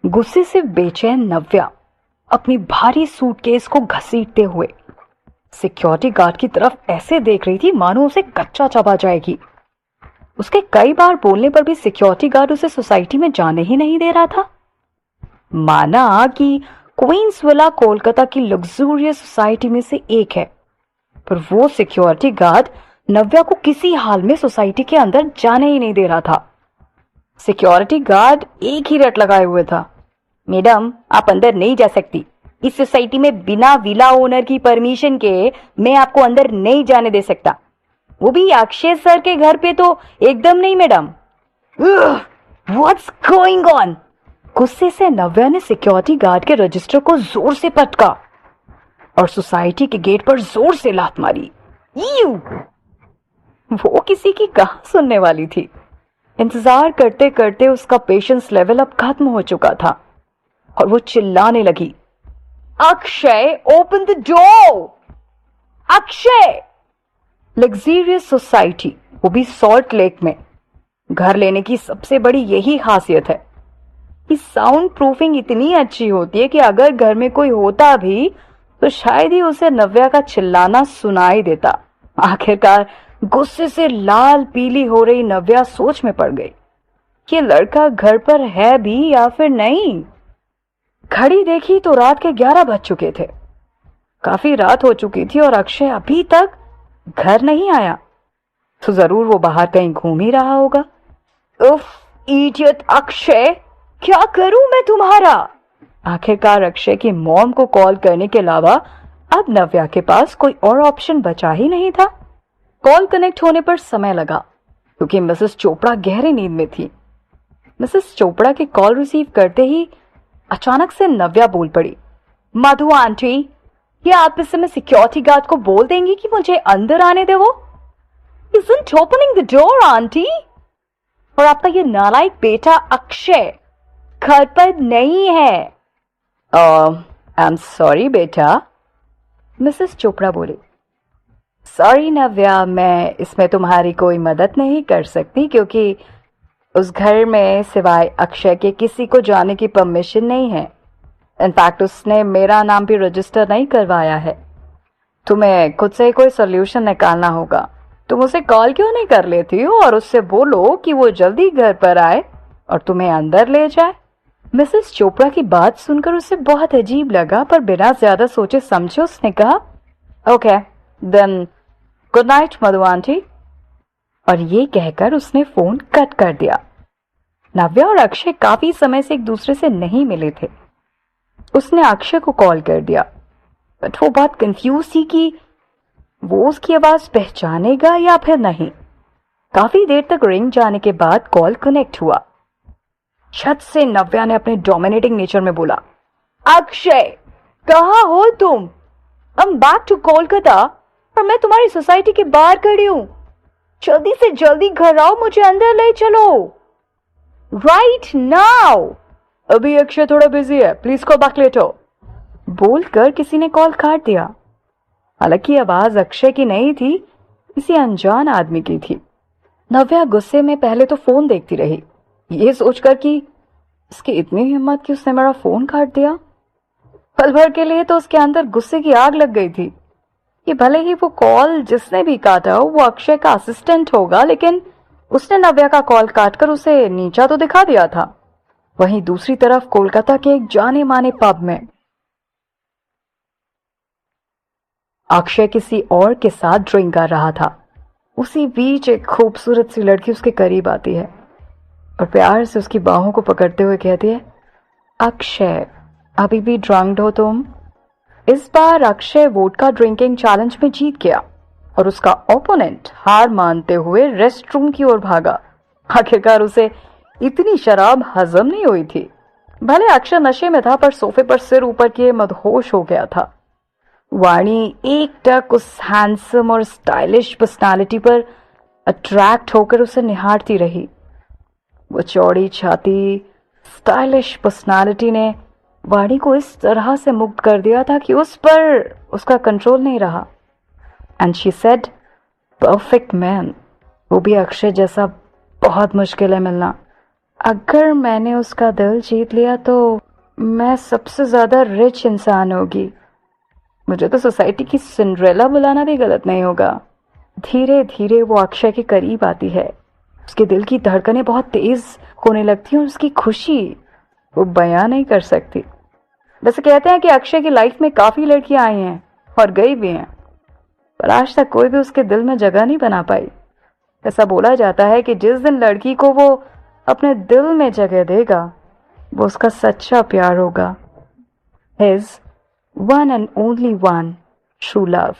गुस्से से बेचैन नव्या अपनी भारी सूटकेस को घसीटते हुए सिक्योरिटी गार्ड की तरफ ऐसे देख रही थी मानो उसे कच्चा चबा जाएगी। उसके कई बार बोलने पर भी सिक्योरिटी गार्ड उसे सोसाइटी में जाने ही नहीं दे रहा था। माना कि क्वींस विला कोलकाता की लग्जूरियस सोसाइटी में से एक है, पर वो सिक्योरिटी गार्ड नव्या को किसी हाल में सोसाइटी के अंदर जाने ही नहीं दे रहा था। सिक्योरिटी गार्ड एक ही रट लगाए हुए था, मैडम आप अंदर नहीं जा सकती, इस सोसाइटी में बिना विला ओनर की परमिशन के मैं आपको अंदर नहीं जाने दे सकता, वो भी अक्षय सर के घर पे तो एकदम नहीं मैडम। What's going on? गुस्से से नव्या ने सिक्योरिटी गार्ड के रजिस्टर को जोर से पटका और सोसाइटी के गेट पर जोर से लात मारी। वो किसी की कहां सुनने वाली थी। इंतजार करते करते उसका पेशेंस लेवल अब खत्म हो चुका था और वो चिल्लाने लगी, Akshay open the door, Akshay. Luxurious society, वो भी सॉल्ट लेक में, घर लेने की सबसे बड़ी यही खासियत है कि साउंड प्रूफिंग इतनी अच्छी होती है कि अगर घर में कोई होता भी तो शायद ही उसे नव्या का चिल्लाना सुनाई देता। आखिरकार गुस्से से लाल पीली हो रही नव्या सोच में पड़ गई कि लड़का घर पर है भी या फिर नहीं। घड़ी देखी तो रात के 11 बज चुके थे। काफी रात हो चुकी थी और अक्षय अभी तक घर नहीं आया, तो जरूर वो बाहर कहीं घूम ही रहा होगा। उफ, इडियट अक्षय, क्या करूं मैं तुम्हारा? आखिरकार अक्षय की मॉम को कॉल करने के अलावा अब नव्या के पास कोई और ऑप्शन बचा ही नहीं था। कॉल कनेक्ट होने पर समय लगा क्योंकि मिसेस चोपड़ा गहरी नींद में थी। मिसेस चोपड़ा की कॉल रिसीव करते ही अचानक से नव्या बोल पड़ी, मधु आंटी, क्या आप इस समय सिक्योरिटी गार्ड को बोल देंगी कि मुझे अंदर आने दे? वो isn't opening the door, aunty. और आपका ये नालायक बेटा अक्षय घर पर नहीं है। आई एम सॉरी बेटा, मिसेस चोपड़ा बोली। सॉरी नव्या, मैं इसमें तुम्हारी कोई मदद नहीं कर सकती क्योंकि उस घर में सिवाय अक्षय के किसी को जाने की परमिशन नहीं है। इनफैक्ट उसने मेरा नाम भी रजिस्टर नहीं करवाया है। तुम्हें खुद से कोई सोल्यूशन निकालना होगा। तुम उसे कॉल क्यों नहीं कर लेती हो और उससे बोलो कि वो जल्दी घर पर आए और तुम्हें अंदर ले जाए। मिसेस चोपड़ा की बात सुनकर उसे बहुत अजीब लगा, पर बिना ज्यादा सोचे समझे उसने कहा, ओके देन गुड नाइट मधु आंटी, और ये कहकर उसने फोन कट कर दिया। नव्या और अक्षय काफी समय से एक दूसरे से नहीं मिले थे। उसने अक्षय को कॉल कर दिया, बट वो बहुत कंफ्यूज थी कि वो उसकी आवाज पहचानेगा या फिर नहीं। काफी देर तक रिंग जाने के बाद कॉल कनेक्ट हुआ। छत से नव्या ने अपने डोमिनेटिंग नेचर में बोला, अक्षय कहाँ हो तुम? I am back to Kolkata और मैं तुम्हारी सोसाइटी के बाहर खड़ी हूं। जल्दी से जल्दी घर आओ, मुझे अंदर ले चलो राइट नाउ। अभी अक्षय थोड़ा बिजी है, प्लीज कॉल बैक लेटर, बोलकर किसी ने कॉल काट दिया। हालांकि आवाज अक्षय की नहीं थी, किसी अनजान आदमी की थी। नव्या गुस्से में पहले तो फोन देखती रही, ये सोचकर कि इसकी इतनी हिम्मत कि उसने मेरा फोन काट दिया। पल भर के लिए तो उसके अंदर गुस्से की आग लग गई थी कि भले ही वो कॉल जिसने भी काटा हो वो अक्षय का असिस्टेंट होगा, लेकिन उसने नव्या का कॉल काटकर उसे नीचा तो दिखा दिया था। वहीं दूसरी तरफ कोलकाता के एक जाने माने पब में अक्षय किसी और के साथ ड्रिंक कर रहा था। उसी बीच एक खूबसूरत सी लड़की उसके करीब आती है और प्यार से उसकी बाहों को पकड़ते हुए कहती है, अक्षय अभी भी ड्रंक्ड हो तुम? इस बार अक्षय वोडका ड्रिंकिंग चैलेंज में जीत गया और उसका ओपोनेंट हार मानते हुए रेस्ट रूम की ओर भागा। आखिरकार उसे इतनी शराब हजम नहीं हुई थी। भले अक्षय नशे में था, पर सोफे पर सिर ऊपर किए मदहोश हो गया था। वाणी एक टक उस हैंडसम और स्टाइलिश पर्सनालिटी पर अट्रैक्ट होकर उसे निहारती रही। वो चौड़ी छाती स्टाइलिश पर्सनालिटी ने वाणी को इस तरह से मुग्ध कर दिया था कि उस पर उसका कंट्रोल नहीं रहा। And she said, perfect man, वो भी अक्षय जैसा बहुत मुश्किल है मिलना। अगर मैंने उसका दिल जीत लिया तो मैं सबसे ज्यादा रिच इंसान होगी। मुझे तो सोसाइटी की सिंड्रेला बुलाना भी गलत नहीं होगा। धीरे धीरे वो अक्षय के करीब आती है। उसके दिल की धड़कनें बहुत तेज होने लगती हैं और उसकी खुशी वो बयां नहीं कर सकती। वैसे कहते हैं कि अक्षय की लाइफ में काफी लड़कियां आई हैं और गई भी हैं, पर आज तक कोई भी उसके दिल में जगह नहीं बना पाई। ऐसा बोला जाता है कि जिस दिन लड़की को वो अपने दिल में जगह देगा वो उसका सच्चा प्यार होगा, his one and only one true love.